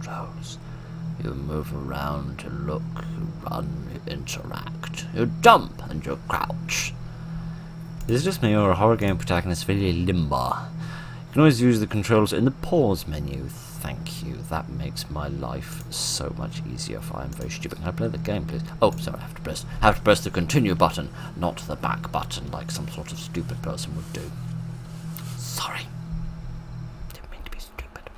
controls. You move around, you look, you run, you interact, you jump, and you crouch. Is it just me or a horror game protagonist really limber? You can always use the controls in the pause menu. Thank you. That makes my life so much easier if I'm very stupid. Can I play the game, please? Oh, sorry, I have to press the continue button, not the back button like some sort of stupid person would do. Sorry. Didn't mean to be stupid.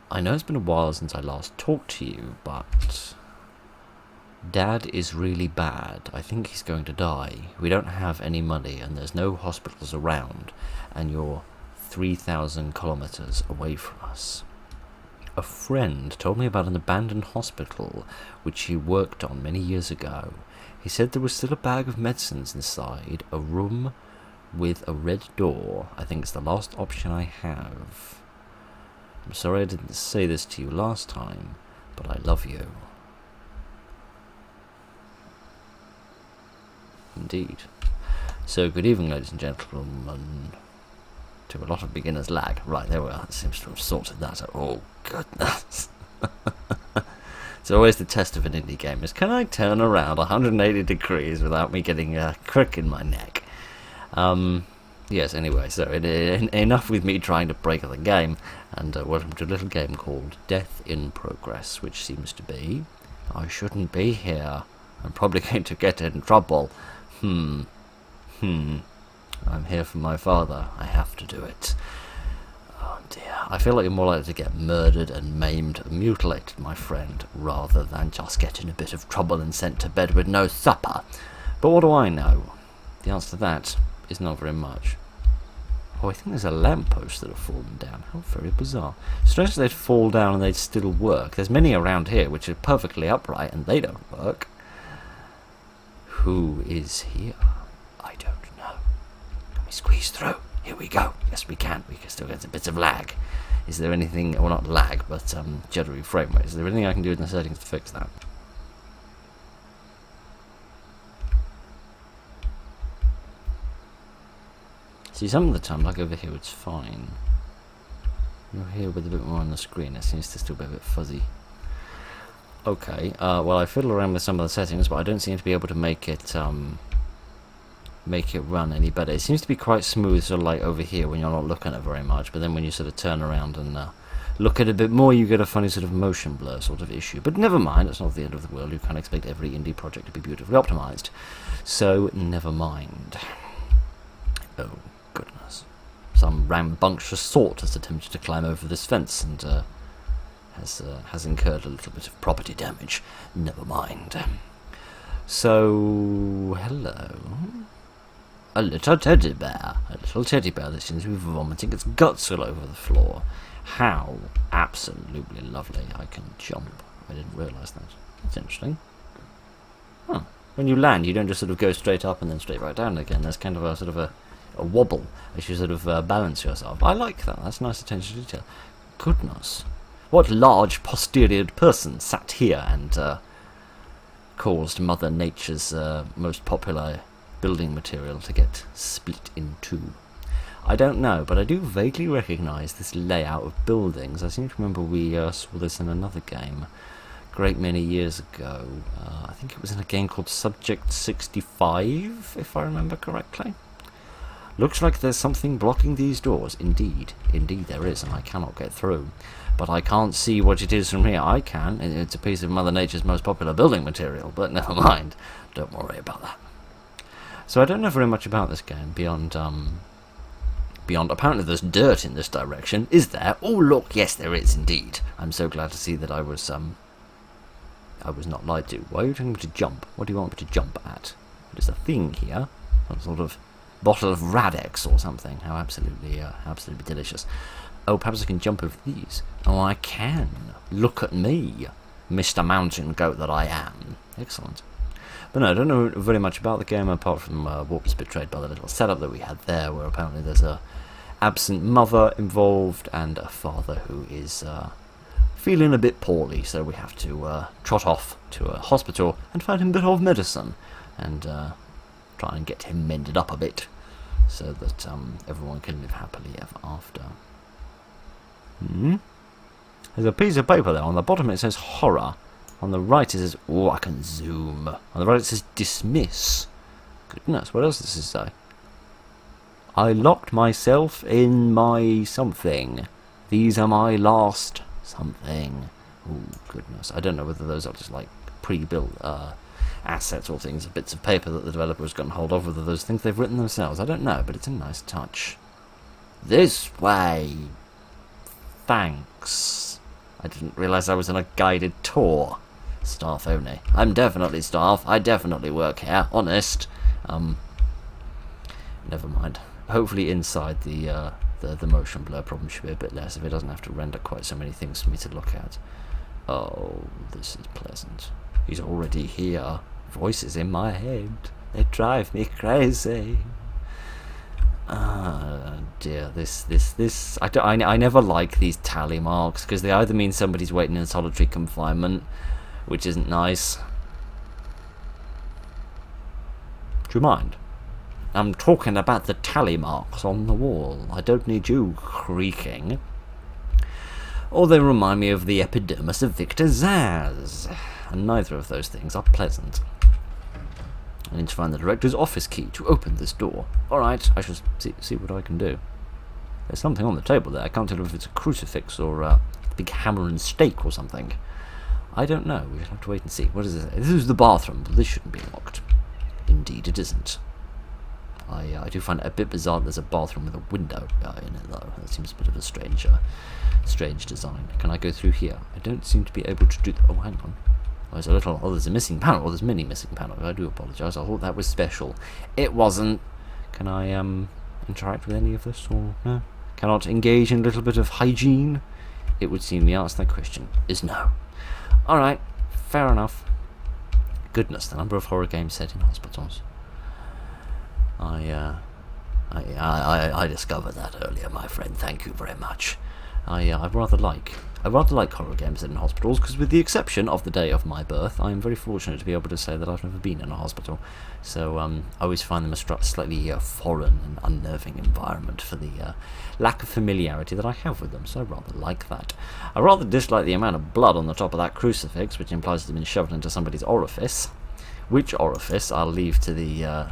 I know it's been a while since I last talked to you, but Dad is really bad. I think he's going to die. We don't have any money and there's no hospitals around, and you're 3,000 kilometers away from us. A friend told me about an abandoned hospital which he worked on many years ago. He said there was still a bag of medicines inside, a room with a red door. I think it's the last option I have. I'm sorry I didn't say this to you last time, but I love you. Indeed. So, good evening, ladies and gentlemen. To a lot of beginners lag. Right, there we are. That seems to have sorted that out. Oh, goodness. It's always the test of an indie game is, can I turn around 180 degrees without me getting a crick in my neck? Yes, anyway, so enough with me trying to break the game, and welcome to a little game called Death in Progress, which seems to be, I shouldn't be here. I'm probably going to get in trouble. I'm here for my father. I have to do it. Oh dear. I feel like you're more likely to get murdered and maimed and mutilated, my friend, rather than just get in a bit of trouble and sent to bed with no supper. But what do I know? The answer to that is not very much. Oh, I think there's a lamppost that have fallen down. How very bizarre. Strange they'd fall down and they'd still work. There's many around here which are perfectly upright and they don't work. Who is here? I don't know. Can we squeeze through? Here we go. Yes, we can. We can still get a bit of lag. Is there anything, well, not lag, but jittery frame rate. Is there anything I can do in the settings to fix that? See, some of the time, like over here, it's fine. Over here with a bit more on the screen, it seems to still be a bit fuzzy. Okay, well, I fiddle around with some of the settings, but I don't seem to be able to make it run any better. It seems to be quite smooth, sort of like over here when you're not looking at it very much, but then when you sort of turn around and look at it a bit more, you get a funny sort of motion blur sort of issue. But never mind, it's not the end of the world. You can't expect every indie project to be beautifully optimized. So, never mind. Oh, goodness. Some rambunctious sort has attempted to climb over this fence and has incurred a little bit of property damage. Never mind. So, hello. A little teddy bear. A little teddy bear that seems to be vomiting its guts all over the floor. How absolutely lovely. I can jump. I didn't realise that. That's interesting. Huh. When you land, you don't just sort of go straight up and then straight right down again. There's kind of a sort of a wobble as you sort of balance yourself. I like that. That's nice attention to detail. Goodness. What large posterior person sat here and caused Mother Nature's most popular building material to get split in two? I don't know, but I do vaguely recognise this layout of buildings. I seem to remember we saw this in another game a great many years ago. I think it was in a game called Subject 65, if I remember correctly. Looks like there's something blocking these doors. Indeed there is, and I cannot get through. But I can't see what it is from here. I can. It's a piece of Mother Nature's most popular building material, but never mind. Don't worry about that. So I don't know very much about this game beyond apparently there's dirt in this direction. Is there? Oh look, yes there is indeed. I'm so glad to see that I was not lied to. Why are you telling me to jump? What do you want me to jump at? There's a thing here. Some sort of bottle of Radex or something. How absolutely delicious. Oh, perhaps I can jump over these. Oh, I can. Look at me, Mr. Mountain Goat that I am. Excellent. But no, I don't know very much about the game apart from what was betrayed by the little setup that we had there, where apparently there's a absent mother involved and a father who is feeling a bit poorly, so we have to trot off to a hospital and find him a bit of medicine and try and get him mended up a bit so that everyone can live happily ever after. Hmm? There's a piece of paper there. On the bottom it says horror. On the right it says, oh, I can zoom. On the right it says dismiss. Goodness, what else does it say? I locked myself in my something. These are my last something. Oh, goodness. I don't know whether those are just like pre-built assets or things, bits of paper that the developer has gotten hold of, whether those things they've written themselves. I don't know, but it's a nice touch. This way. Thanks. I didn't realise I was on a guided tour. Staff only. I'm definitely staff. I definitely work here. Honest. Never mind. Hopefully inside the motion blur problem should be a bit less if it doesn't have to render quite so many things for me to look at. Oh, this is pleasant. He's already here. Voices in my head. They drive me crazy. Dear, this. I never like these tally marks because they either mean somebody's waiting in solitary confinement, which isn't nice. Do you mind? I'm talking about the tally marks on the wall. I don't need you creaking. Or they remind me of the epidermis of Victor Zaz. And neither of those things are pleasant. I need to find the director's office key to open this door. Alright, I shall see what I can do. There's something on the table there. I can't tell if it's a crucifix or a big hammer and stake or something. I don't know. We'll have to wait and see. What is this? This is the bathroom, but this shouldn't be locked. Indeed it isn't. I do find it a bit bizarre there's a bathroom with a window in it, though. That seems a bit of a strange design. Can I go through here? I don't seem to be able to do... Oh, hang on. Oh, there's a missing panel. Oh, there's many missing panels. I do apologise. I thought that was special. It wasn't. Can I interact with any of this, or no? Cannot engage in a little bit of hygiene? It would seem the answer to that question is no. Alright, fair enough. Goodness, the number of horror games set in hospitals. I discovered that earlier, my friend. Thank you very much. I rather like horror games set in hospitals because, with the exception of the day of my birth, I am very fortunate to be able to say that I've never been in a hospital. So I always find them a slightly foreign and unnerving environment for the lack of familiarity that I have with them. So I rather like that. I rather dislike the amount of blood on the top of that crucifix, which implies it's been shoved into somebody's orifice. Which orifice I'll leave to the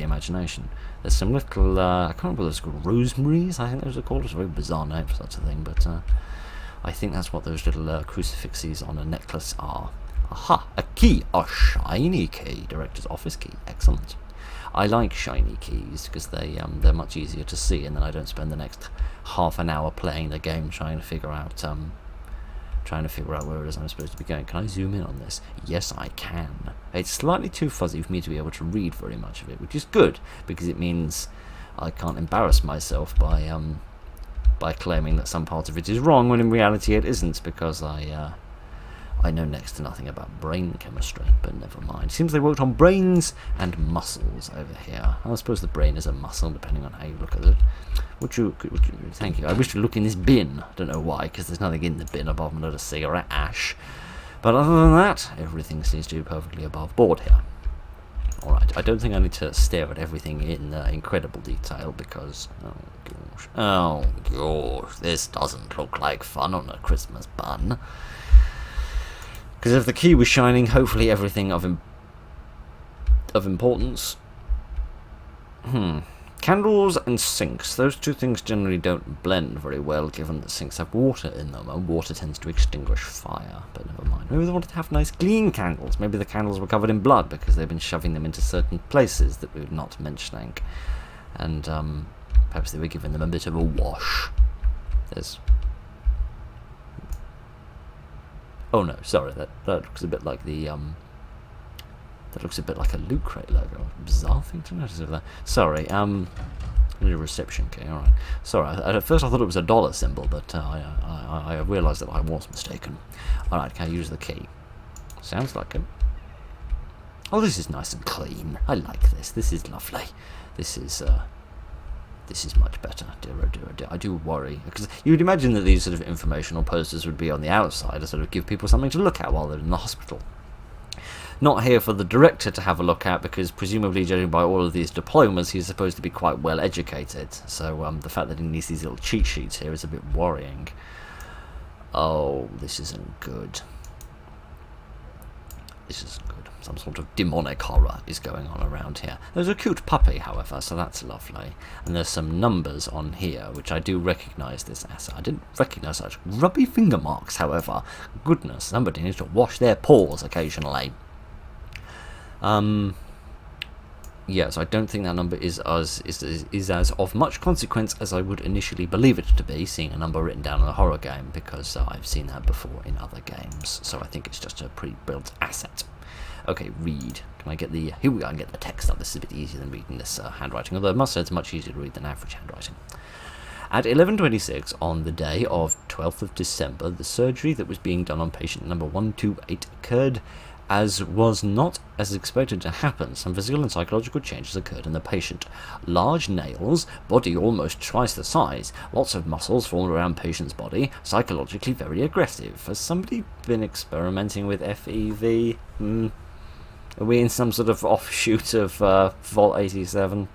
imagination. There's some little, I can't remember what those are called, rosemaries, I think those are called. It's a very bizarre name for such a thing, but I think that's what those little crucifixes on a necklace are. Aha, a key, a shiny key, director's office key, excellent. I like shiny keys because they're much easier to see, and then I don't spend the next half an hour playing the game trying to figure out where it is I'm supposed to be going. Can I zoom in on this? Yes, I can. It's slightly too fuzzy for me to be able to read very much of it, which is good, because it means I can't embarrass myself by claiming that some part of it is wrong, when in reality it isn't, because I know next to nothing about brain chemistry, but never mind. Seems they worked on brains and muscles over here. I suppose the brain is a muscle, depending on how you look at it. Thank you. I wish to look in this bin. I don't know why, because there's nothing in the bin above a load of cigarette ash. But other than that, everything seems to be perfectly above board here. Alright, I don't think I need to stare at everything in incredible detail, because... Oh gosh, this doesn't look like fun on a Christmas bun. Because if the key was shining, hopefully everything of importance... Candles and sinks. Those two things generally don't blend very well, given that sinks have water in them, and water tends to extinguish fire. But never mind. Maybe they wanted to have nice clean candles. Maybe the candles were covered in blood because they've been shoving them into certain places that we're not mentioning. And perhaps they were giving them a bit of a wash. There's... Oh no, sorry, that looks a bit like the that looks a bit like a Loot Crate logo. Bizarre thing to notice over there. Sorry, a reception key, alright. Sorry, at first I thought it was a dollar symbol, but I realised that I was mistaken. Alright, can I use the key? Sounds like it. Oh, this is nice and clean. I like this. This is lovely. This is much better, dear oh dear oh dear. I do worry, because you would imagine that these sort of informational posters would be on the outside to sort of give people something to look at while they're in the hospital. not here for the director to have a look at, because presumably, judging by all of these diplomas, he's supposed to be quite well educated. So the fact that he needs these little cheat sheets here is a bit worrying. Oh, this isn't good. This isn't good. Some sort of demonic horror is going on around here. There's a cute puppy, however, so that's lovely. And there's some numbers on here, which I do recognise this as. I didn't recognise such grubby finger marks, however. Goodness, somebody needs to wash their paws occasionally. Yes, I don't think that number is as of much consequence as I would initially believe it to be, seeing a number written down in a horror game, because I've seen that before in other games. So I think it's just a pre-built asset. Okay, read. Can I get the... Here we go, I can get the text up. This is a bit easier than reading this handwriting, although I must say it's much easier to read than average handwriting. At 11:26 on the day of 12th of December, the surgery that was being done on patient number 128 occurred as was not as expected to happen. Some physical and psychological changes occurred in the patient. Large nails, body almost twice the size, lots of muscles formed around patient's body, psychologically very aggressive. Has somebody been experimenting with FEV? Are we in some sort of offshoot of Vault 87?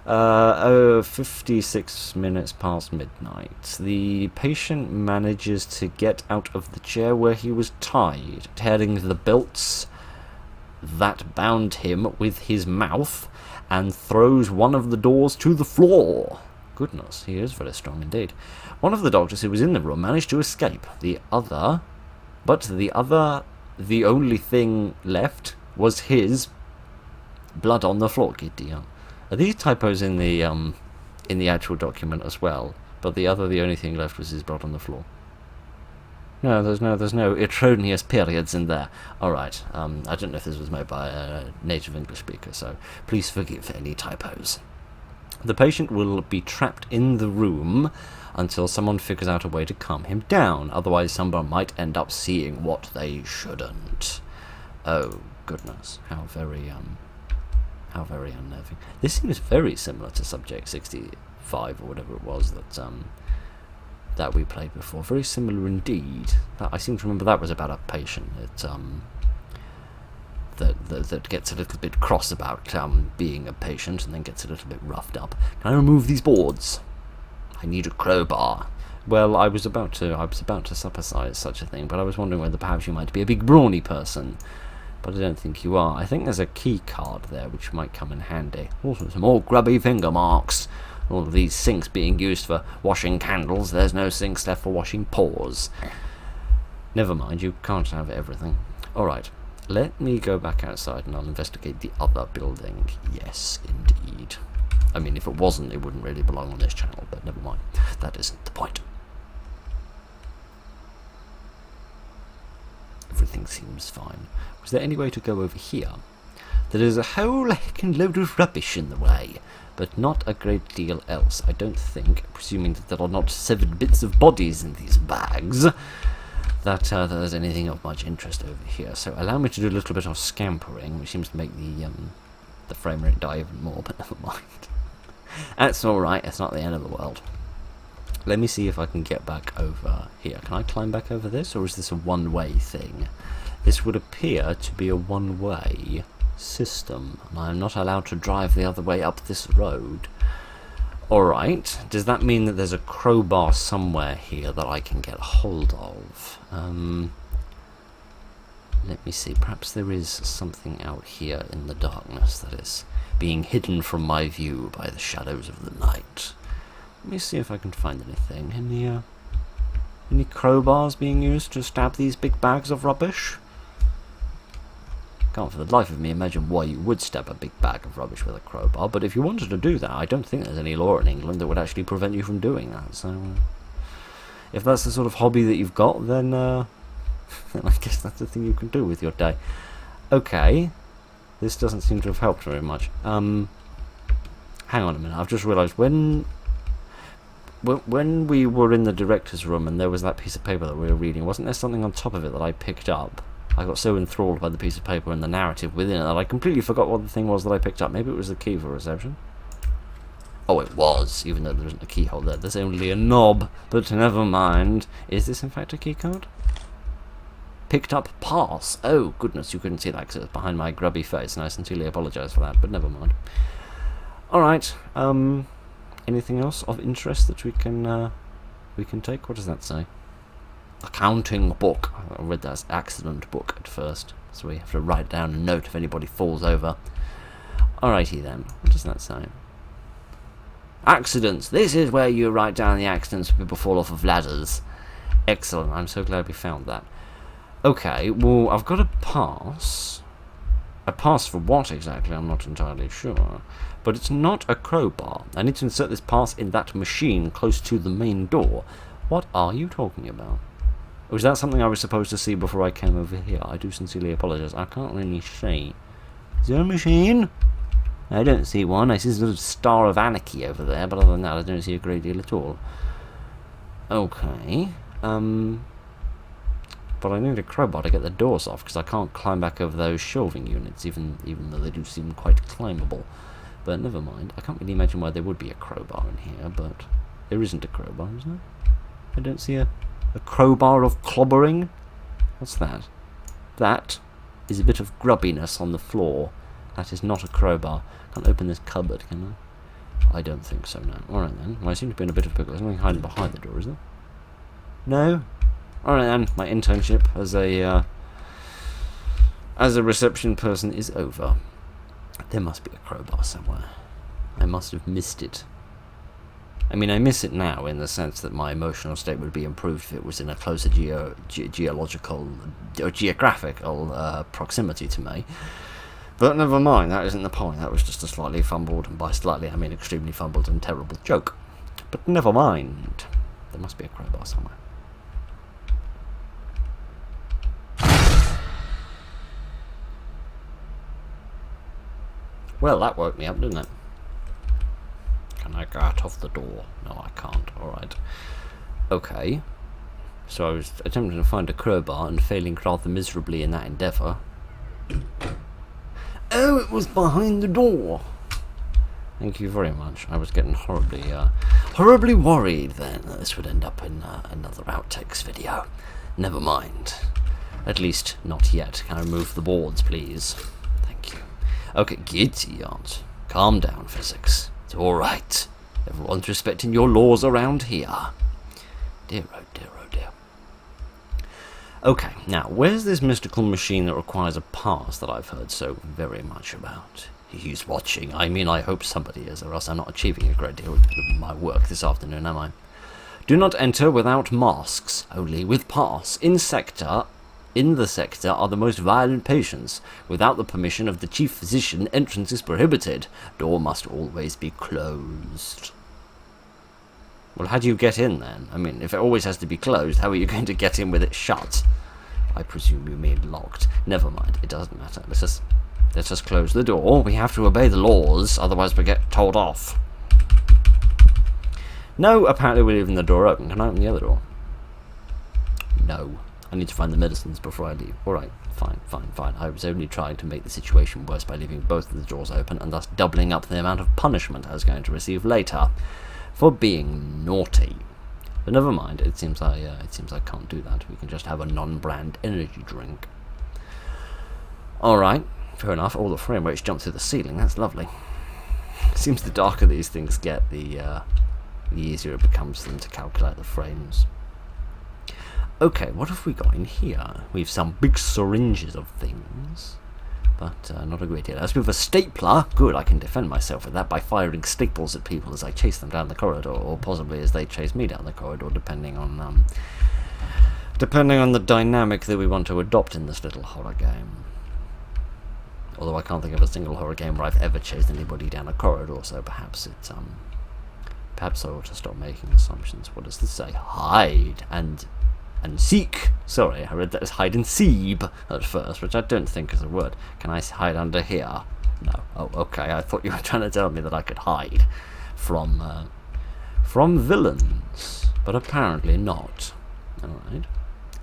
56 minutes past midnight. The patient manages to get out of the chair where he was tied, tearing the belts that bound him with his mouth, and throws one of the doors to the floor. Goodness, he is very strong indeed. One of the doctors who was in the room managed to escape. The only thing left was his blood on the floor. Good deal. Are these typos in the actual document as well? But the only thing left was his blood on the floor. No, there's no erroneous periods in there. Alright, I don't know if this was made by a native English speaker, so please forgive any typos. The patient will be trapped in the room until someone figures out a way to calm him down. Otherwise, someone might end up seeing what they shouldn't. Oh, goodness. How very unnerving. This seems very similar to Subject 65, or whatever it was that we played before. Very similar indeed. I seem to remember that was about a patient that gets a little bit cross about being a patient, and then gets a little bit roughed up. Can I remove these boards? I need a crowbar. Well, I was about to supposize such a thing, but I was wondering whether perhaps you might be a big brawny person. But I don't think you are. I think there's a key card there which might come in handy. Also some more grubby finger marks. All of these sinks being used for washing candles. There's no sinks left for washing paws. Never mind, you can't have everything. Alright, let me go back outside and I'll investigate the other building. Yes, indeed. I mean, if it wasn't, it wouldn't really belong on this channel, but never mind. That isn't the point. Everything seems fine. Was there any way to go over here? There is a whole heckin' load of rubbish in the way, but not a great deal else, I don't think, presuming that there are not severed bits of bodies in these bags, that there's anything of much interest over here. So allow me to do a little bit of scampering, which seems to make the frame rate die even more, but never mind. That's alright, it's not the end of the world. Let me see if I can get back over here. Can I climb back over this, or is this a one-way thing? This would appear to be a one-way system, and I'm not allowed to drive the other way up this road. Alright, does that mean that there's a crowbar somewhere here that I can get hold of? Let me see, perhaps there is something out here in the darkness that is being hidden from my view by the shadows of the night. Let me see if I can find anything. Any crowbars being used to stab these big bags of rubbish? Can't for the life of me imagine why you would stab a big bag of rubbish with a crowbar, but if you wanted to do that, I don't think there's any law in England that would actually prevent you from doing that. So, if that's the sort of hobby that you've got, then I guess that's the thing you can do with your day. Okay, this doesn't seem to have helped very much. Hang on a minute, I've just realised when we were in the director's room and there was that piece of paper that we were reading, wasn't there something on top of it that I picked up? I got so enthralled by the piece of paper and the narrative within it that I completely forgot what the thing was that I picked up. Maybe it was the key for reception? Oh, it was, even though there isn't a keyhole there. There's only a knob, but never mind. Is this in fact a key card? picked up pass. Oh, goodness, you couldn't see that because it was behind my grubby face, and I sincerely apologise for that, but never mind. Alright, anything else of interest that we can take? What does that say? Accounting book. I read that as accident book at first, so we have to write down a note if anybody falls over. Alrighty then, what does that say? Accidents. This is where you write down the accidents people fall off of ladders. Excellent, I'm so glad we found that. Okay, well, I've got a pass. A pass for what exactly? I'm not entirely sure. But it's not a crowbar. I need to insert this pass in that machine close to the main door. What are you talking about? Was that something I was supposed to see before I came over here? I do sincerely apologise. I can't really see. Is there a machine? I don't see one. I see a sort of star of anarchy over there, but other than that, I don't see a great deal at all. Okay. But I need a crowbar to get the doors off, because I can't climb back over those shelving units, even though they do seem quite climbable. But never mind. I can't really imagine why there would be a crowbar in here, but there isn't a crowbar, is there? I don't see a crowbar of clobbering. What's that? That is a bit of grubbiness on the floor. That is not a crowbar. Can't open this cupboard, can I? I don't think so, no. Alright then. Well, I seem to be in a bit of a pickle. There's something hiding behind the door, is there? No? Alright then. My internship as a reception person is over. There must be a crowbar somewhere. I must have missed it. I mean, I miss it now in the sense that my emotional state would be improved if it was in a closer geographical proximity to me. But never mind, that isn't the point. That was just a slightly fumbled, and by slightly I mean extremely fumbled and terrible joke. But never mind. There must be a crowbar somewhere. Well, that woke me up, didn't it? Can I go out of the door? No, I can't. Alright. Okay. So I was attempting to find a crowbar and failing rather miserably in that endeavour. Oh, it was behind the door. Thank you very much. I was getting horribly worried then that this would end up in another outtakes video. Never mind. At least, not yet. Can I remove the boards, please? Thank you. Okay, giddy aunt. Calm down, physics. It's alright. Everyone's respecting your laws around here. Dear, oh dear, oh dear. Okay, now, where's this mystical machine that requires a pass that I've heard so very much about? He's watching. I mean, I hope somebody is, or else I'm not achieving a great deal with my work this afternoon, am I? Do not enter without masks, only with pass. In the sector are the most violent patients. Without the permission of the chief physician, entrance is prohibited. Door must always be closed. Well, how do you get in then? I mean, if it always has to be closed, how are you going to get in with it shut? I presume you mean locked. Never mind, it doesn't matter. Let's just close the door. We have to obey the laws, otherwise we get told off. No, apparently we're leaving the door open. Can I open the other door? No. I need to find the medicines before I leave. Alright, fine. I was only trying to make the situation worse by leaving both of the doors open and thus doubling up the amount of punishment I was going to receive later for being naughty. But never mind, it seems I can't do that. We can just have a non-brand energy drink. Alright, fair enough. All the frame rates jump through the ceiling. That's lovely. Seems the darker these things get, the easier it becomes for them to calculate the frames. Okay, what have we got in here? We've some big syringes of things, but not a great deal. As with a stapler, good, I can defend myself with that by firing staples at people as I chase them down the corridor, or possibly as they chase me down the corridor, depending on the dynamic that we want to adopt in this little horror game. Although I can't think of a single horror game where I've ever chased anybody down a corridor, so perhaps it's perhaps I ought to stop making assumptions. What does this say? Hide and seek. Sorry, I read that as hide and seek at first, which I don't think is a word. Can I hide under here? No. Oh, okay. I thought you were trying to tell me that I could hide from villains, but apparently not. All right.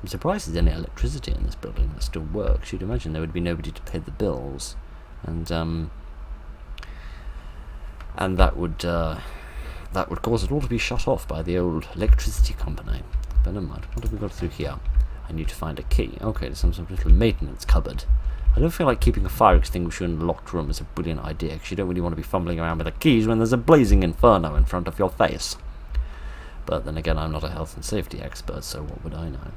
I'm surprised there's any electricity in this building that still works. You'd imagine there would be nobody to pay the bills, and that would cause it all to be shut off by the old electricity company. But never mind. What have we got through here? I need to find a key. Okay, there's some sort of little maintenance cupboard. I don't feel like keeping a fire extinguisher in a locked room is a brilliant idea, because you don't really want to be fumbling around with the keys when there's a blazing inferno in front of your face. But then again, I'm not a health and safety expert, so what would I know?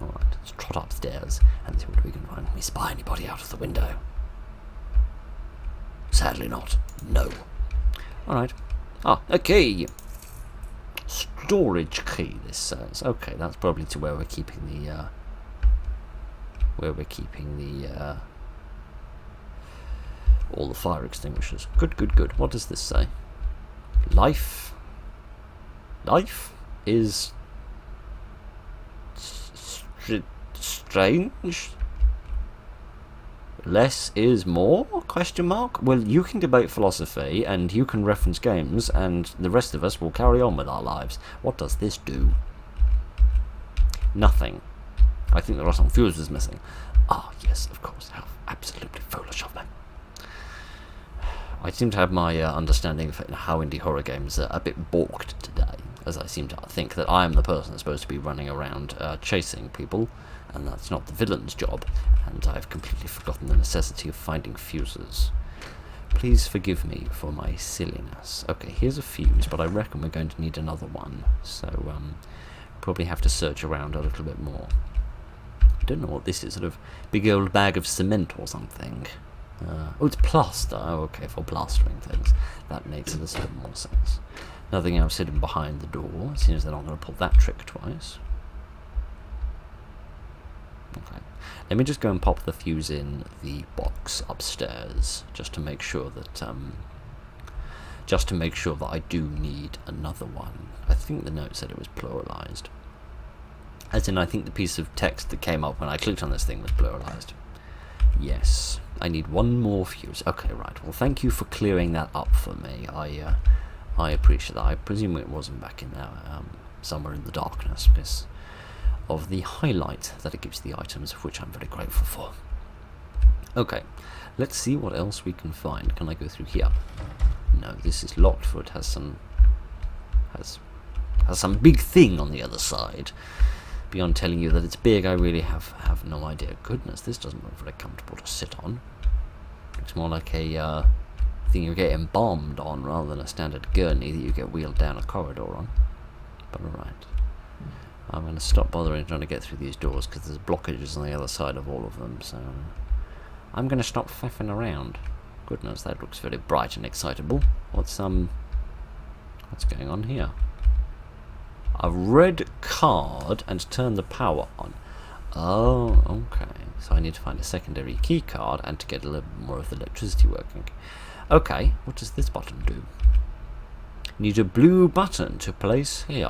Alright, let's trot upstairs and see what we can find. Can we spy anybody out of the window? Sadly not. No. Alright. Ah, a key! Storage key, this says. Okay, that's probably to where we're keeping the, all the fire extinguishers. Good, good, good. What does this say? Life is strange. Less is more? Question mark. Well, you can debate philosophy and you can reference games, and the rest of us will carry on with our lives. What does this do? Nothing. I think there are some fuses missing. Ah, yes, of course. How absolutely foolish of me. I seem to have my understanding of how indie horror games are a bit balked today, as I seem to think that I am the person that's supposed to be running around chasing people, and that's not the villain's job, and I've completely forgotten the necessity of finding fuses. Please forgive me for my silliness. Okay, here's a fuse, but I reckon we're going to need another one, so probably have to search around a little bit more. I don't know what this is, sort of big old bag of cement or something. Oh, it's plaster. Oh, okay, for plastering things. That makes a little bit more sense. Nothing else hidden behind the door. It seems they're not going to pull that trick twice. Okay. Let me just go and pop the fuse in the box upstairs, just to make sure that I do need another one. I think the note said it was pluralized. As in, I think the piece of text that came up when I clicked on this thing was pluralized. Yes, I need one more fuse. Okay, right. Well, thank you for clearing that up for me. I appreciate that. I presume it wasn't back in there, somewhere in the darkness, because of the highlight that it gives the items, of which I'm very grateful for. Okay, let's see what else we can find. Can I go through here? No, this is locked, for it has some big thing on the other side. Beyond telling you that it's big, I really have no idea. Goodness, this doesn't look very comfortable to sit on. Looks more like a thing you're getting bombed on rather than a standard gurney that you get wheeled down a corridor on. But alright. I'm going to stop bothering trying to get through these doors because there's blockages on the other side of all of them, so I'm going to stop faffing around. Goodness, that looks very bright and excitable. What's going on here? A red card and turn the power on. Oh, okay. So I need to find a secondary key card and to get a little more of the electricity working. Okay, what does this button do? Need a blue button to place here.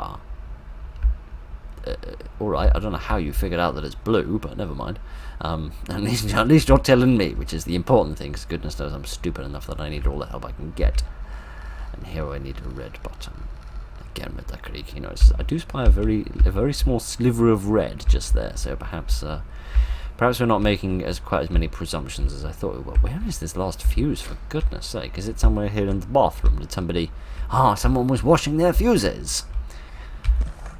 Alright, I don't know how you figured out that it's blue, but never mind. At least you're telling me, which is the important thing, because goodness knows I'm stupid enough that I need all the help I can get. And here I need a red button. Again with that creak, I do spy a very small sliver of red just there, so perhaps we're not making quite as many presumptions as I thought we were. Where is this last fuse, for goodness sake? Is it somewhere here in the bathroom? Did someone was washing their fuses?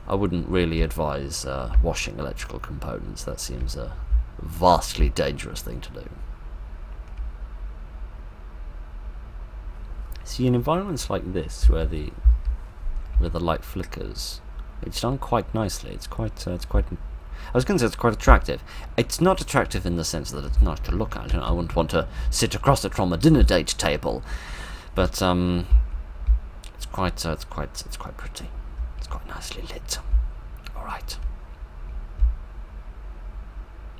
I wouldn't really advise washing electrical components. That seems a vastly dangerous thing to do. See, in environments like this, where the light flickers, it's done quite nicely. It's quite. I was going to say it's quite attractive. It's not attractive in the sense that it's nice to look at. I wouldn't want to sit across it from a dinner date table, but it's quite pretty. It's quite nicely lit. All right.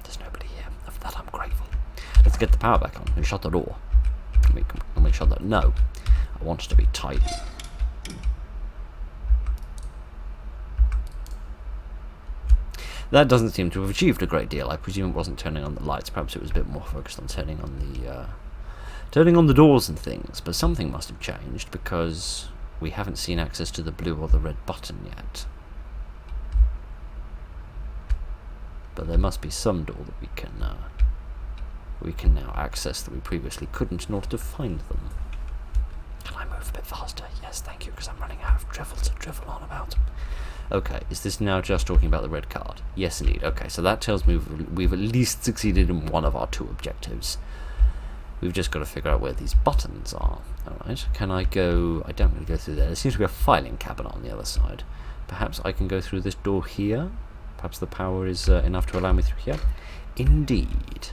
There's nobody here. Of that I'm grateful. Let's get the power back on. Can we shut the door? Can we shut that? No. I want it to be tidy. That doesn't seem to have achieved a great deal. I presume it wasn't turning on the lights. Perhaps it was a bit more focused on turning on the doors and things. But something must have changed, because we haven't seen access to the blue or the red button yet. But there must be some door that we can now access that we previously couldn't in order to find them. Can I move a bit faster? Yes, thank you, because I'm running out of drivel to drivel on about. Okay, is this now just talking about the red card? Yes, indeed. Okay, so that tells me we've at least succeeded in one of our 2 objectives. We've just got to figure out where these buttons are. Alright, can I go... I don't really go through there. There seems to be a filing cabinet on the other side. Perhaps I can go through this door here? Perhaps the power is enough to allow me through here? Indeed.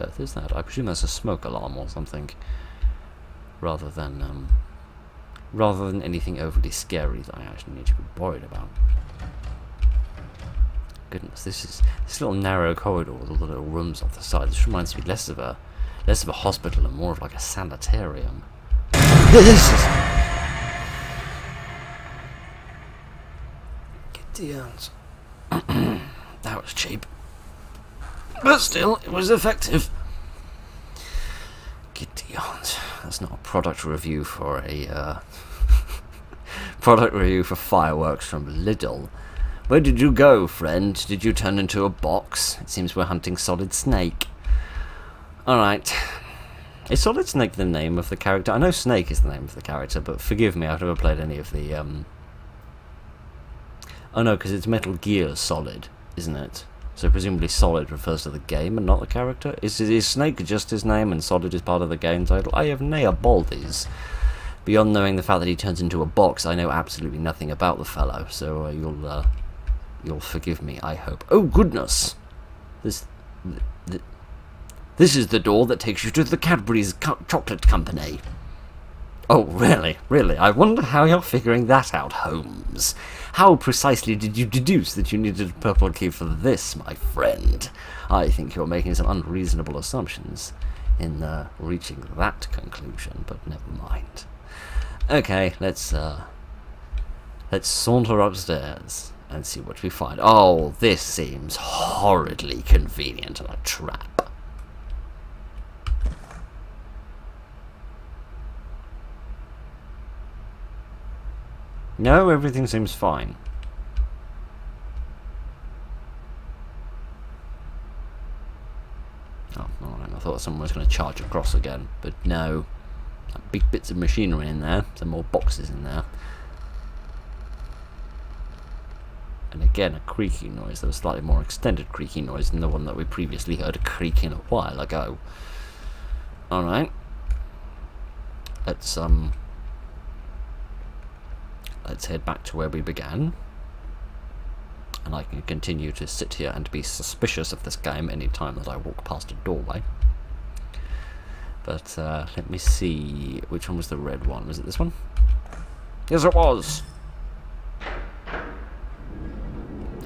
Earth is that? I presume that's a smoke alarm or something. Rather than anything overly scary that I actually need to be worried about. Goodness, this little narrow corridor with all the little rooms off the side. This reminds me less of a hospital and more of like a sanitarium. This is... Get the answer. That was cheap. But still, it was effective. Gideons. That's not a product review for a product review for fireworks from Lidl. Where did you go, friend? Did you turn into a box? It seems we're hunting Solid Snake. Alright. Is Solid Snake the name of the character? I know Snake is the name of the character, but forgive me, I've never played any of the Oh no, because it's Metal Gear Solid, isn't it? So presumably Solid refers to the game and not the character? Is Snake just his name and Solid is part of the game title? I have nae baldies. Beyond knowing the fact that he turns into a box, I know absolutely nothing about the fellow, so you'll forgive me, I hope. Oh goodness! This is the door that takes you to the Cadbury's Chocolate Company. Oh, really? Really? I wonder how you're figuring that out, Holmes. How precisely did you deduce that you needed a purple key for this, my friend? I think you're making some unreasonable assumptions in reaching that conclusion, but never mind. Okay, let's saunter upstairs and see what we find. Oh, this seems horridly convenient and a trap. No, everything seems fine. Oh, alright, I thought someone was going to charge across again, but no. Big bits of machinery in there, some more boxes in there. And again, a creaky noise. There was a slightly more extended creaky noise than the one that we previously heard creaking a while ago. Alright. Let's head back to where we began. And I can continue to sit here and be suspicious of this game any time that I walk past a doorway. But let me see, which one was the red one? Was it this one? Yes, it was!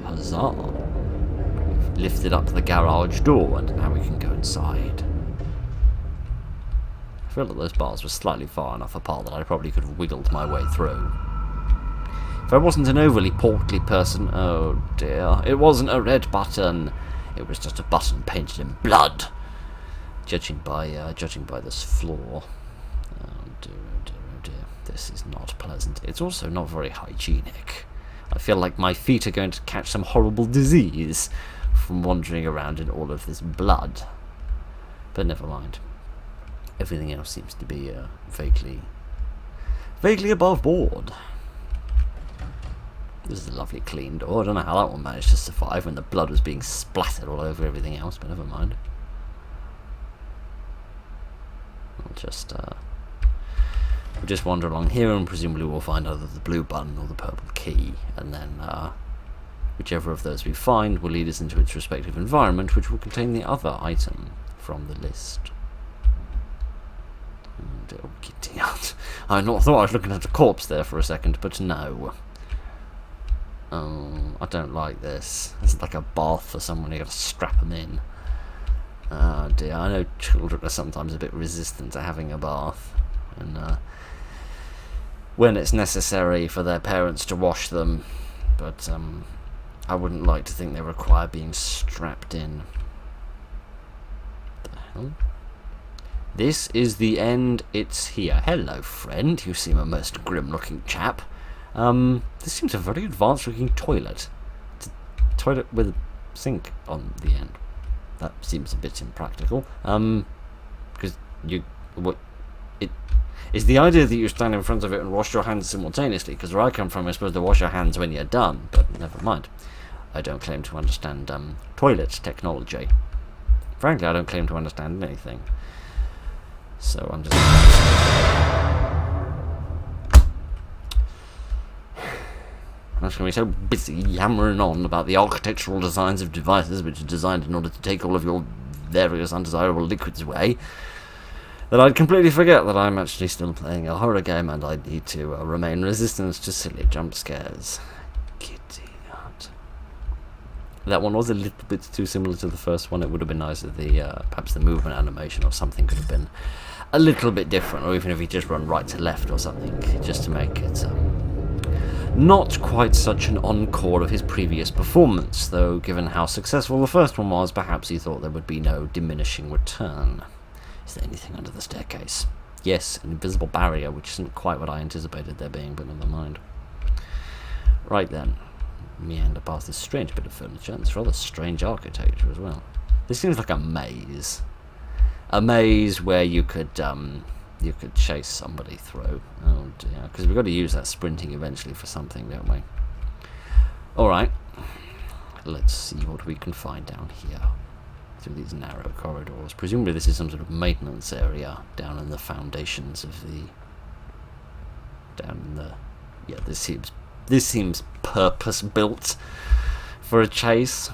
Huzzah! We've lifted up the garage door and now we can go inside. I feel that those bars were slightly far enough apart that I probably could have wiggled my way through. If I wasn't an overly portly person, oh dear, it wasn't a red button. It was just a button painted in blood. Judging by this floor. Oh dear, oh dear, oh dear. This is not pleasant. It's also not very hygienic. I feel like my feet are going to catch some horrible disease from wandering around in all of this blood. But never mind. Everything else seems to be vaguely above board. This is a lovely clean door. I don't know how that one managed to survive when the blood was being splattered all over everything else, but never mind. We'll just wander along here and presumably we'll find either the blue button or the purple key, and then whichever of those we find will lead us into its respective environment, which will contain the other item from the list. And, oh, giddy out. I thought I was looking at a corpse there for a second, but no. Oh, I don't like this. It's like a bath for someone, you gotta strap them in. Oh dear, I know children are sometimes a bit resistant to having a bath, and when it's necessary for their parents to wash them, but I wouldn't like to think they require being strapped in. What the hell? This is the end, it's here. Hello friend, you seem a most grim-looking chap. This seems a very advanced-looking toilet. It's a toilet with a sink on the end. That seems a bit impractical. Because is the idea that you stand in front of it and wash your hands simultaneously, because where I come from, you're supposed to wash your hands when you're done, but never mind. I don't claim to understand toilet technology. Frankly, I don't claim to understand anything. So I'm just... I'm just going to be so busy yammering on about the architectural designs of devices which are designed in order to take all of your various undesirable liquids away, that I'd completely forget that I'm actually still playing a horror game and I need to remain resistant to silly jump scares. Giddy nut. That one was a little bit too similar to the first one. It would have been nice if the perhaps the movement animation or something could have been a little bit different, or even if he just run right to left or something, just to make it not quite such an encore of his previous performance, though given how successful the first one was, perhaps he thought there would be no diminishing return. Is there anything under the staircase? Yes, an invisible barrier, which isn't quite what I anticipated there being, but never mind. Right then, meander past this strange bit of furniture, and it's rather strange architecture as well. This seems like a maze. A maze where you could chase somebody through. Oh dear, because we've got to use that sprinting eventually for something, don't we? Alright, let's see what we can find down here. Through these narrow corridors. Presumably this is some sort of maintenance area down in the foundations of the... Yeah, this seems purpose-built for a chase.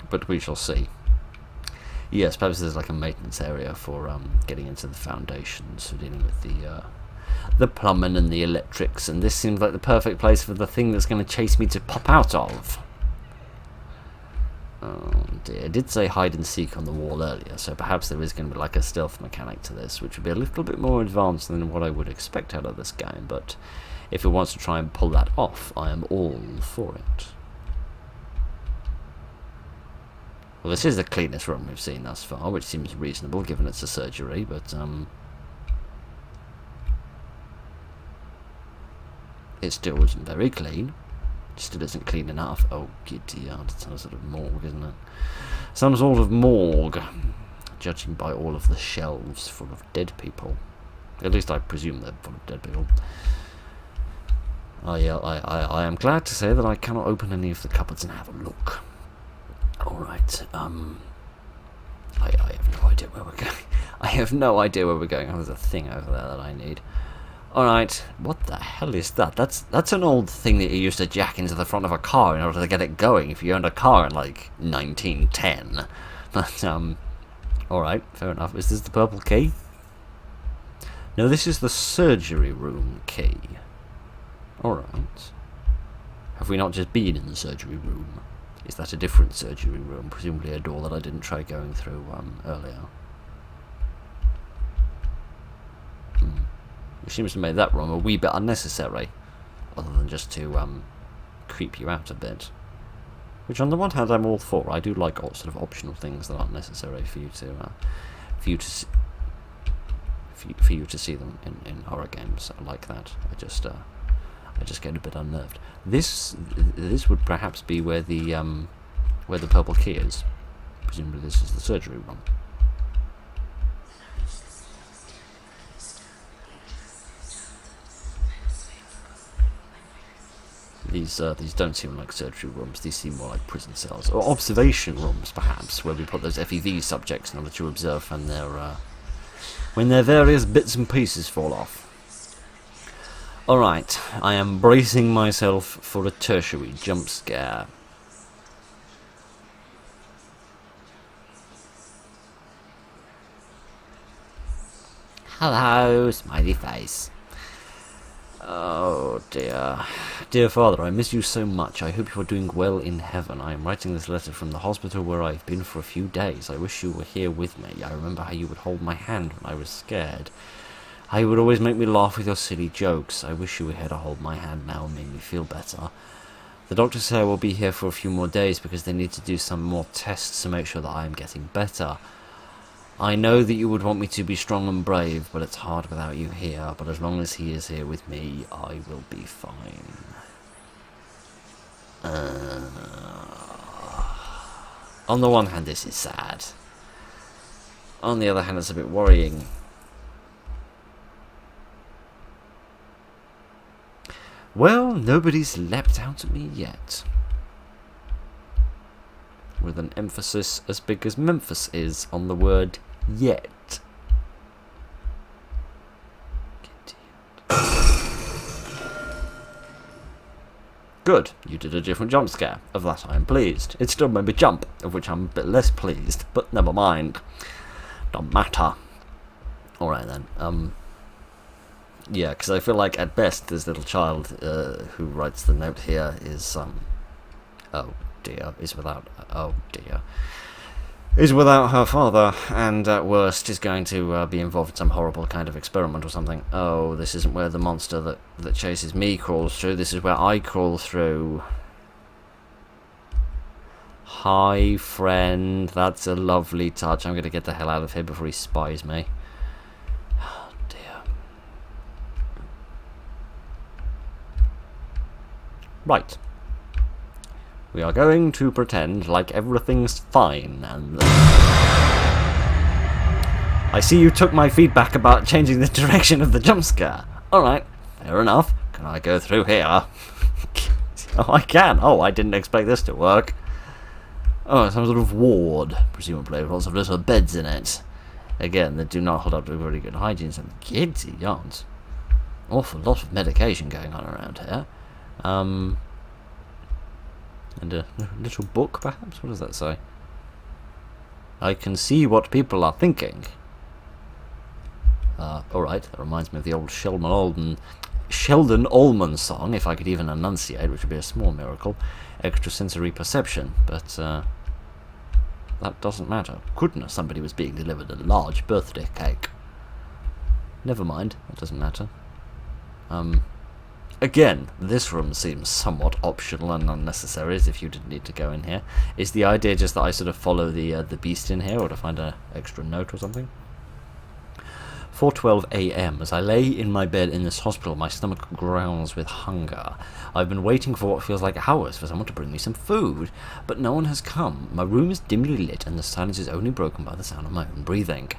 But we shall see. Yes, perhaps there's like a maintenance area for getting into the foundations, for dealing with the plumbing and the electrics, and this seems like the perfect place for the thing that's going to chase me to pop out of. Oh dear, I did say hide and seek on the wall earlier, so perhaps there is going to be like a stealth mechanic to this, which would be a little bit more advanced than what I would expect out of this game, but if it wants to try and pull that off, I am all for it. Well, this is the cleanest room we've seen thus far, which seems reasonable given it's a surgery, but it still isn't very clean. It still isn't clean enough. Oh, giddy, it's some sort of morgue, isn't it? Some sort of morgue, judging by all of the shelves full of dead people. At least I presume they're full of dead people. I am glad to say that I cannot open any of the cupboards and have a look. Alright, I have no idea where we're going. I have no idea where we're going. Oh, there's a thing over there that I need. Alright, what the hell is that? That's an old thing that you used to jack into the front of a car in order to get it going if you owned a car in, like, 1910. But, alright, fair enough. Is this the purple key? No, this is the surgery room key. Alright. Have we not just been in the surgery room? Is that a different surgery room? Presumably a door that I didn't try going through earlier. Which seems to make that room a wee bit unnecessary, other than just to creep you out a bit. Which, on the one hand, I'm all for. I do like all sort of optional things that aren't necessary for you to see them in horror games like that. I just get a bit unnerved. This would perhaps be where the purple key is. Presumably this is the surgery room. These don't seem like surgery rooms. These seem more like prison cells or observation rooms, perhaps, where we put those FEV subjects in order to observe when their various bits and pieces fall off. Alright, I am bracing myself for a tertiary jump scare. Hello, smiley face. Oh dear. Dear Father, I miss you so much. I hope you are doing well in heaven. I am writing this letter from the hospital where I've been for a few days. I wish you were here with me. I remember how you would hold my hand when I was scared. How you would always make me laugh with your silly jokes. I wish you were here to hold my hand now and make me feel better. The doctors say I will be here for a few more days because they need to do some more tests to make sure that I am getting better. I know that you would want me to be strong and brave, but it's hard without you here. But as long as he is here with me, I will be fine. On the one hand, this is sad. On the other hand, it's a bit worrying. Well, nobody's leapt out at me yet. With an emphasis as big as Memphis is on the word yet. Good, you did a different jump scare. Of that I am pleased. It still made me jump, of which I'm a bit less pleased, but never mind. Don't matter. Alright then, yeah, because I feel like at best this little child who writes the note here is, oh dear, is without her father, and at worst is going to be involved in some horrible kind of experiment or something. Oh, this isn't where the monster that chases me crawls through, this is where I crawl through. Hi, friend, that's a lovely touch. I'm going to get the hell out of here before he spies me. Oh, dear. Right. We are going to pretend like everything's fine, and I see you took my feedback about changing the direction of the jump scare. Alright, fair enough. Can I go through here? Oh, I can. Oh, I didn't expect this to work. Oh, some sort of ward, presumably, with lots of little beds in it. Again, they do not hold up to very good hygiene. Some kidsy yarns. Awful lot of medication going on around here. And a little book, perhaps? What does that say? I can see what people are thinking. Alright, that reminds me of the old Sheldon Allman song, if I could even enunciate, which would be a small miracle. Extrasensory perception, but that doesn't matter. Goodness, somebody was being delivered a large birthday cake. Never mind, that doesn't matter. Again, this room seems somewhat optional and unnecessary, as if you didn't need to go in here. Is the idea just that I sort of follow the beast in here, or to find an extra note or something? 4:12 a.m. As I lay in my bed in this hospital, my stomach growls with hunger. I've been waiting for what feels like hours for someone to bring me some food, but no one has come. My room is dimly lit, and the silence is only broken by the sound of my own breathing.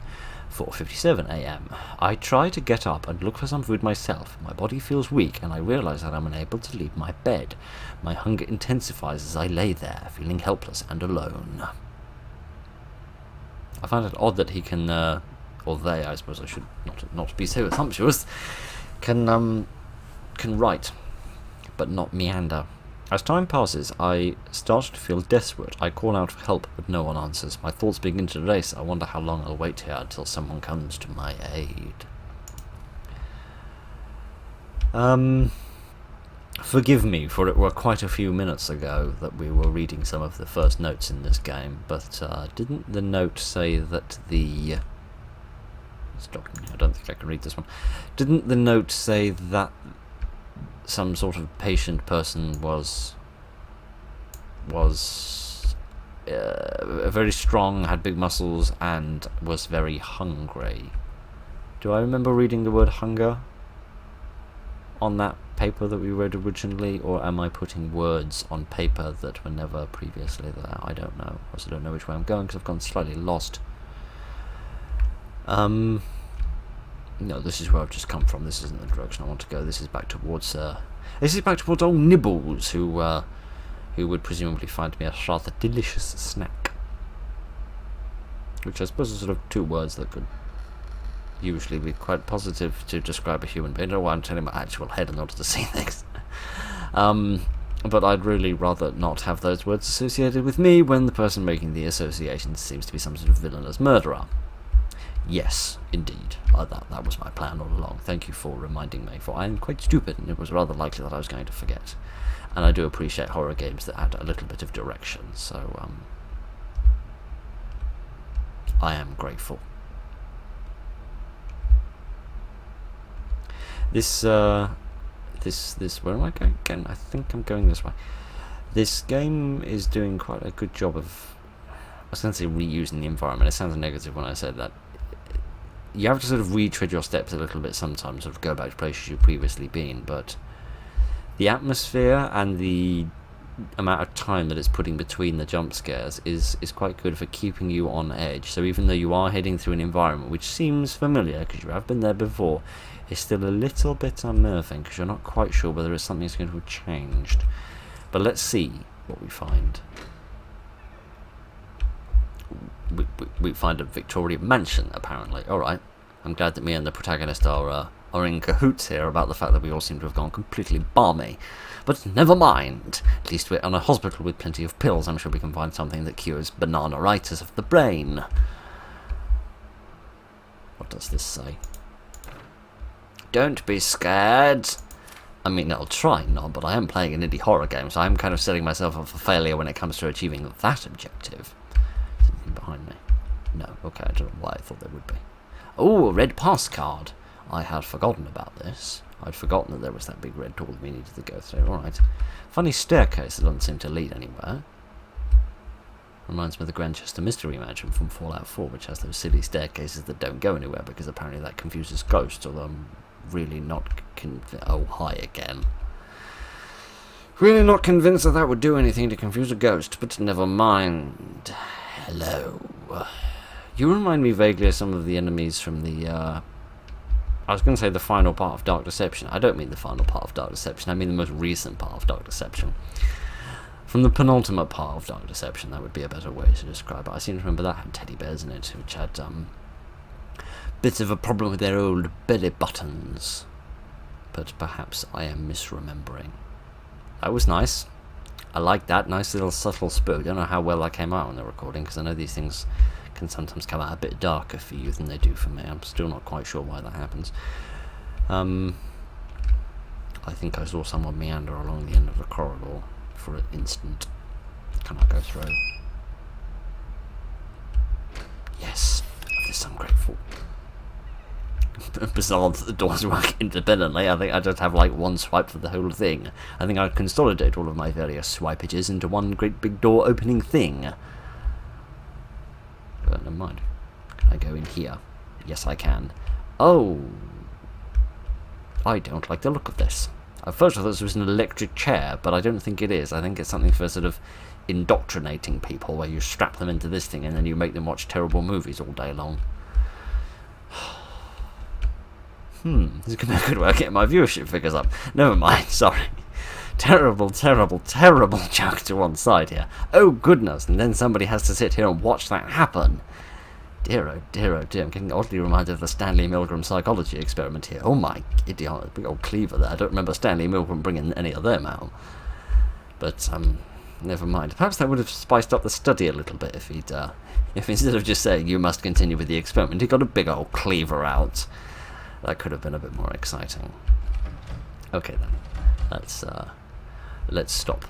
4:57 a.m. I try to get up and look for some food myself. My body feels weak, and I realize that I'm unable to leave my bed. My hunger intensifies as I lay there, feeling helpless and alone. I find it odd that he can, or they, I suppose I should not be so assumptuous, can write, but not meander. As time passes, I start to feel desperate. I call out for help, but no one answers. My thoughts begin to race. I wonder how long I'll wait here until someone comes to my aid. Forgive me, for it were quite a few minutes ago that we were reading some of the first notes in this game, but didn't the note say that the... I don't think I can read this one. Didn't the note say that some sort of patient person was very strong, had big muscles, and was very hungry? Do I remember reading the word hunger on that paper that we read originally, or am I putting words on paper that were never previously there? I don't know. I also don't know which way I'm going because I've gone slightly lost. No, this is where I've just come from. This isn't the direction I want to go. This is back towards old Nibbles, who would presumably find me a rather delicious snack. Which I suppose are sort of two words that could usually be quite positive to describe a human being. I don't want to turn in my actual head in order to see things. But I'd really rather not have those words associated with me when the person making the association seems to be some sort of villainous murderer. Yes, indeed. That was my plan all along. Thank you for reminding me, for I am quite stupid, and it was rather likely that I was going to forget. And I do appreciate horror games that add a little bit of direction, so I am grateful. This where am I going again? I think I'm going this way. This game is doing quite a good job of, I was going to say reusing the environment. It sounds negative when I said that. You have to sort of retread your steps a little bit sometimes, sort of go back to places you've previously been, but the atmosphere and the amount of time that it's putting between the jump scares is quite good for keeping you on edge. So even though you are heading through an environment which seems familiar because you have been there before, it's still a little bit unnerving because you're not quite sure whether it's something that's going to have changed. But let's see what we find. We find a Victorian mansion, apparently. Alright, I'm glad that me and the protagonist are in cahoots here about the fact that we all seem to have gone completely balmy. But never mind. At least we're in a hospital with plenty of pills. I'm sure we can find something that cures bananaritis of the brain. What does this say? Don't be scared. I mean, I'll try not, but I am playing an indie horror game, so I'm kind of setting myself up for failure when it comes to achieving that objective. Is anything behind me? No. Okay, I don't know why I thought there would be. Oh, a red pass card. I had forgotten about this. I'd forgotten that there was that big red door that we needed to go through. Alright. Funny staircase that doesn't seem to lead anywhere. Reminds me of the Grantchester Mystery Mansion from Fallout 4, which has those silly staircases that don't go anywhere because apparently that confuses ghosts, although I'm really not oh, hi again. Really not convinced that that would do anything to confuse a ghost, but never mind. Hello. You remind me vaguely of some of the enemies from the, I was going to say the final part of Dark Deception. I don't mean the final part of Dark Deception, I mean the most recent part of Dark Deception. From the penultimate part of Dark Deception, that would be a better way to describe it. I seem to remember that had teddy bears in it, which had bits of a problem with their old belly buttons. But perhaps I am misremembering. That was nice. I like that. Nice little subtle spook. I don't know how well that came out on the recording, because I know these things can sometimes come out a bit darker for you than they do for me. I'm still not quite sure why that happens. I think I saw someone meander along the end of the corridor for an instant. Can I go through? Yes. Of this I'm grateful. Bizarre that the doors work independently. I think I just have like one swipe for the whole thing. I think I consolidate all of my various swipages into one great big door opening thing. But never mind. Can I go in here? Yes, I can. Oh! I don't like the look of this. At first I thought this was an electric chair, but I don't think it is. I think it's something for sort of indoctrinating people, where you strap them into this thing and then you make them watch terrible movies all day long. This is going to be a good way of getting my viewership figures up. Never mind, sorry. Terrible, terrible, terrible joke to one side here. Oh goodness, and then somebody has to sit here and watch that happen. Dear, oh dear, oh dear. I'm getting oddly reminded of the Stanley Milgram psychology experiment here. Oh my idiot, big old cleaver there. I don't remember Stanley Milgram bringing any of them out. But, never mind. Perhaps that would have spiced up the study a little bit if he'd, if instead of just saying, you must continue with the experiment, he got a big old cleaver out. That could have been a bit more exciting. Okay then, let's stop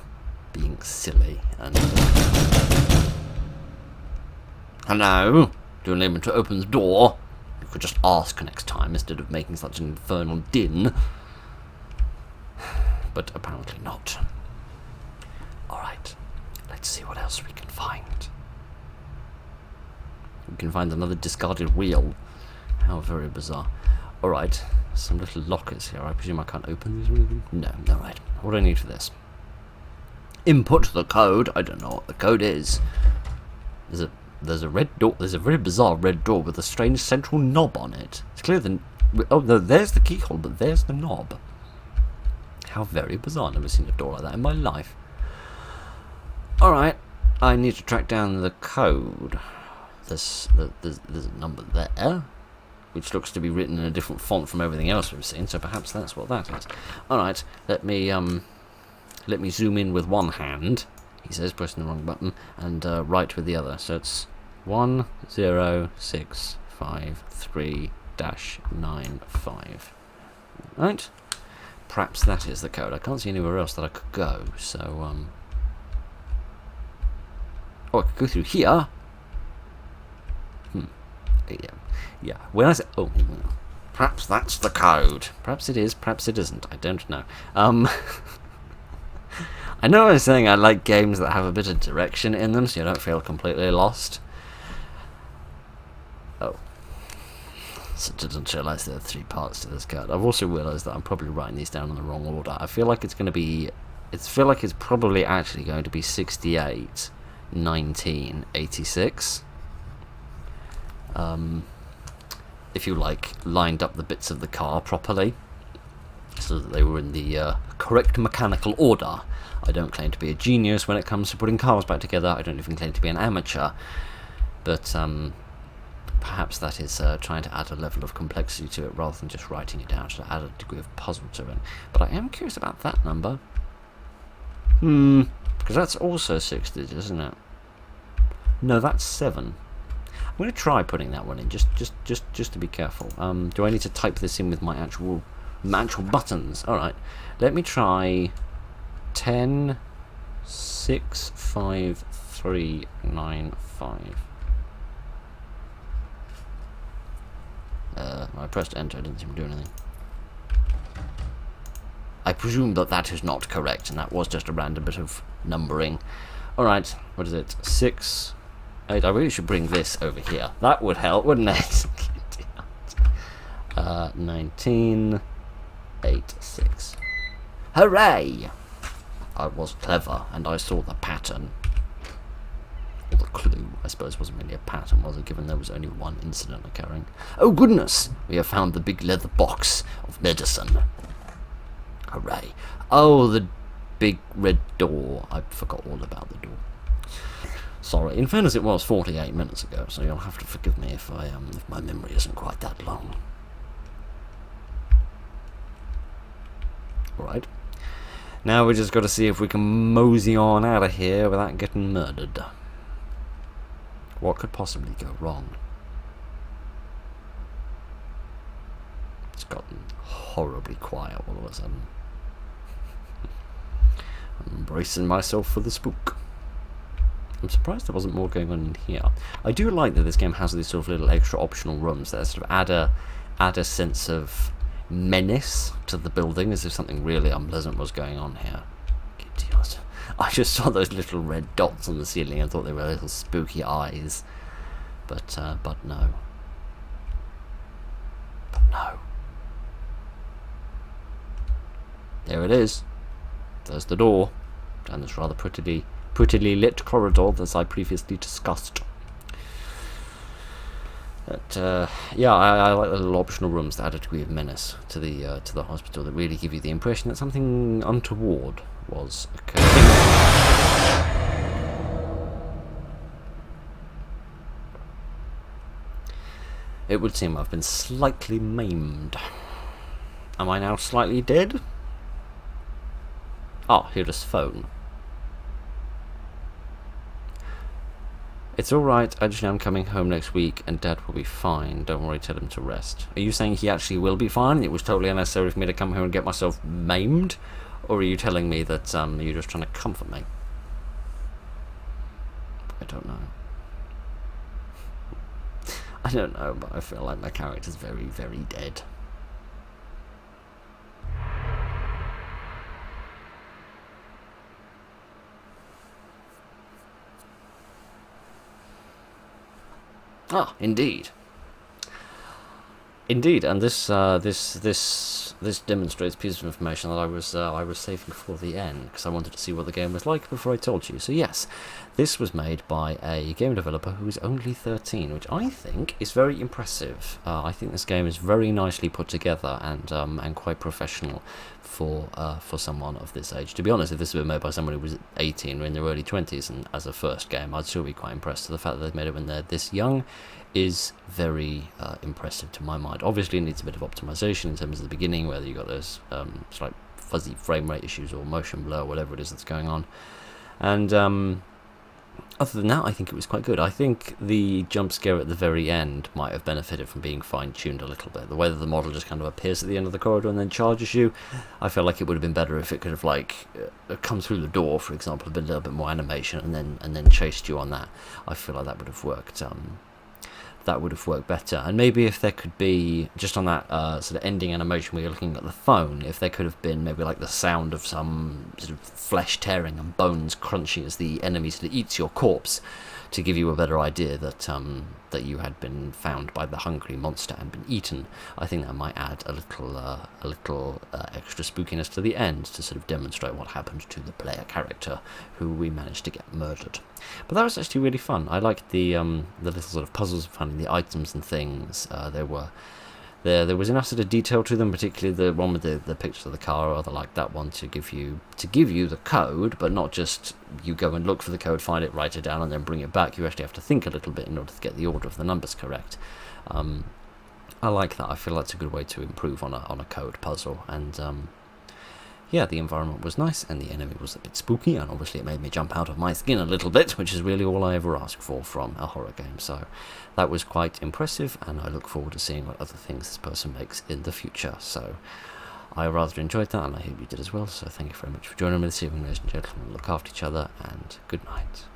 being silly and... Hello? Do you need me to open the door? You could just ask next time instead of making such an infernal din. But apparently not. Alright, let's see what else we can find. We can find another discarded wheel. How very bizarre. Alright, some little lockers here. I presume I can't open these or anything? No, alright. What do I need for this? Input the code. I don't know what the code is. There's a red door. There's a very bizarre red door with a strange central knob on it. It's clear the... Oh, no, there's the keyhole, but there's the knob. How very bizarre. I've never seen a door like that in my life. Alright, I need to track down the code. There's a number there, which looks to be written in a different font from everything else we've seen, so perhaps that's what that is. Alright, let me zoom in with one hand, he says, pressing the wrong button, and write with the other. So it's 10653-95. Right? Perhaps that is the code. I can't see anywhere else that I could go, so, oh, I could go through here. Yeah. When I say... Oh, perhaps that's the code. Perhaps it is, perhaps it isn't. I don't know. I know I was saying I like games that have a bit of direction in them, so you don't feel completely lost. Oh. So I didn't realise there are 3 parts to this card. I've also realised that I'm probably writing these down in the wrong order. I feel like it's going to be feel like it's probably actually going to be 68, 19, 86. If you like lined up the bits of the car properly, so that they were in the correct mechanical order. I don't claim to be a genius when it comes to putting cars back together. I don't even claim to be an amateur, but perhaps that is trying to add a level of complexity to it rather than just writing it down, to add a degree of puzzle to it. But I am curious about that number. Because that's also 6 digits, isn't it? No, that's 7. I'm going to try putting that one in, just to be careful. Do I need to type this in with my actual buttons? Alright, let me try 10, 6, 5, 3, 9, 5. I pressed enter, it didn't seem to do anything. I presume that is not correct, and that was just a random bit of numbering. Alright, what is it? 6, 8. I really should bring this over here. That would help, wouldn't it? 19, 8, 6. Hooray! I was clever, and I saw the pattern. Or the clue, I suppose, wasn't really a pattern, was it, given there was only one incident occurring. Oh goodness! We have found the big leather box of medicine. Hooray. Oh, the big red door. I forgot all about the door. Sorry. In fairness, it was 48 minutes ago, so you'll have to forgive me if if my memory isn't quite that long. Alright. Now we just got to see if we can mosey on out of here without getting murdered. What could possibly go wrong? It's gotten horribly quiet all of a sudden. I'm bracing myself for the spook. I'm surprised there wasn't more going on in here. I do like that this game has these sort of little extra optional rooms that sort of add a sense of menace to the building, as if something really unpleasant was going on here. Idiot. I just saw those little red dots on the ceiling and thought they were little spooky eyes. But no. But no. There it is. There's the door. Down this rather prettily lit corridor that I previously discussed. But yeah, I like the little optional rooms that add a degree of menace to the hospital, that really give you the impression that something untoward was occurring. It would seem I've been slightly maimed. Am I now slightly dead? Oh, here's his phone. It's alright, actually I'm coming home next week and Dad will be fine. Don't worry, tell him to rest. Are you saying he actually will be fine? It was totally unnecessary for me to come here and get myself maimed? Or are you telling me that you're just trying to comfort me? I don't know. I don't know, but I feel like my character's very, very dead. Ah, indeed. Indeed, and this demonstrates a piece of information that I was saving for the end, because I wanted to see what the game was like before I told you. So yes, this was made by a game developer who is only 13, which I think is very impressive. I think this game is very nicely put together and quite professional for someone of this age. To be honest, if this had been made by someone who was 18 or in their early 20s and as a first game, I'd still be quite impressed. So the fact that they've made it when they're this young is very impressive to my mind. Obviously it needs a bit of optimization in terms of the beginning, whether you've got those slight fuzzy frame rate issues or motion blur, whatever it is that's going on. And other than that, I think it was quite good. I think the jump scare at the very end might have benefited from being fine-tuned a little bit. The way that the model just kind of appears at the end of the corridor and then charges you, I feel like it would have been better if it could have come through the door, for example, a little bit more animation, and then chased you on that. I feel like that would have worked. That would have worked better. And maybe if there could be, just on that sort of ending animation where you're looking at the phone, if there could have been maybe like the sound of some sort of flesh tearing and bones crunching as the enemy sort of eats your corpse, to give you a better idea that that you had been found by the hungry monster and been eaten. I think that might add a little extra spookiness to the end to sort of demonstrate what happened to the player character who we managed to get murdered. But that was actually really fun. I liked the little sort of puzzles of finding the items and things. There was enough sort of detail to them, particularly the one with the picture of the car. I rather like that one to give you the code, but not just you go and look for the code, find it, write it down, and then bring it back. You actually have to think a little bit in order to get the order of the numbers correct. I like that. I feel that's a good way to improve on a code puzzle. And yeah, the environment was nice, and the enemy was a bit spooky, and obviously it made me jump out of my skin a little bit, which is really all I ever ask for from a horror game. So that was quite impressive, and I look forward to seeing what other things this person makes in the future. So I rather enjoyed that, and I hope you did as well. So thank you very much for joining me this evening, ladies and gentlemen. Look after each other, and good night.